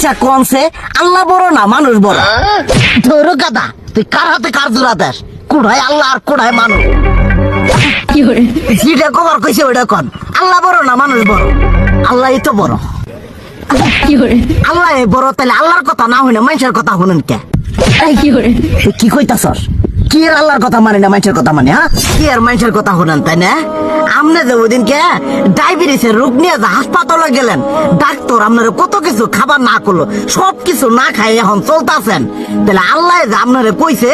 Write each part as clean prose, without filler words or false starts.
আচ্ছা কনসে আল্লাহ বড় না মানুষ বড়? ধরো গাদা, তুই কার হাতে কার জোড়া দেশ? কোড়ায় আল্লাহ আর কোড়ায় মানুষ। যেটা কবার কইছে ওইটা কন। আল্লাহ বড় না মানুষ বড়? আল্লাহই তো বড়। আল্লাহ বড়, তাহলে আল্লাহর কথা না হইনা মানুষের কথা শুনেন কে? তুই কি কইতাছস? কি আর আল্লাহর কথা মানে না মানুষের কথা মানে? হ্যাঁ, কি আর মানুষের কথা শুনেন তাই না? আমনে যে ওই দিনকে ডায়াবেটিসের রোগ নিয়ে যে হাসপাতালে গেলেন, ডাক্তার আপনার কত কিছু খাবার না করলো, সব কিছু না খাই এখন চলতেছেন, তাহলে আল্লাহ যে আপনারে কইছে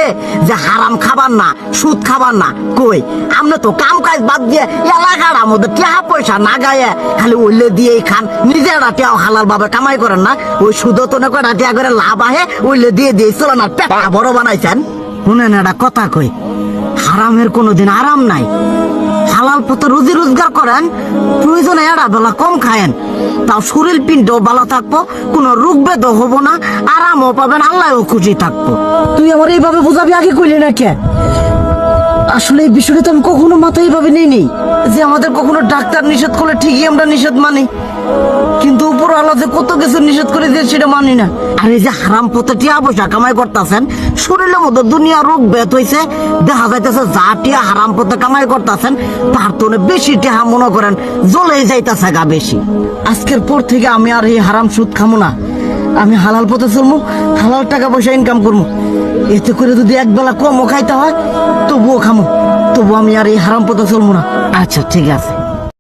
যে হারাম খাবার না, সুদ খাবার না, কই আপনি তো কাম কাজ বাদ দিয়ে এলাকার মধ্যে টাকা পয়সা না গায়ে খালি ওইলে দিয়েই খান, নিজেরা টিয়াও হালাল ভাবে কামাই করেন না, ওই সুদ তো না কটা টিয়া করে লাভ আহে ওইলে দিয়ে দিয়ে চলেন আর পেটা বড় বানাইছেন। শুনেন একটা কথা কই, হারামের কোনোদিন আরাম নাই। হালাল পথে রুজি রোজগার করেন, প্রয়োজনে এড়া বেলা কম খায়েন, তাও শরীর পিণ্ডও ভালো থাকবো, কোনো রোগ বেদও হবো না, আরামও পাবেন, আল্লাহও খুশি থাকবো। তুই আমার এইভাবে বুঝাবি আগে কইলি না কে? আসলে এই বিষয়টা তো আমি কখনো মাথায় এইভাবে নেই যে আমাদের কখনো ডাক্তার নিষেধ করলে ঠিকই আমরা নিষেধ মানি, কিন্তু উপর আল্লাহ যে কত কিছু নিষেধ করে দিয়ে সেটা মানি না। আর এই যে হারাম পথে টিয়া পয়সা কামাই করতেছেন, শরীরের মধ্যে দুনিয়া রোগ বেত হয়েছে, দেখা যাইতেছে যা টিয়া হারাম পথে কামাই করতেছেন তার তো বেশি টিয়া মনে করেন জ্বলে যাইতেছে গা বেশি। আজকের পর থেকে আমি আর এই হারাম সুদ খামো না, আমি হালাল পথে চলবো, হালাল টাকা পয়সা ইনকাম করবো। এতে করে যদি একবেলা কমও খাইতে হয় তবুও খামো, তবু আমি আর এই হারাম পথে চলবো না। আচ্ছা ঠিক আছে।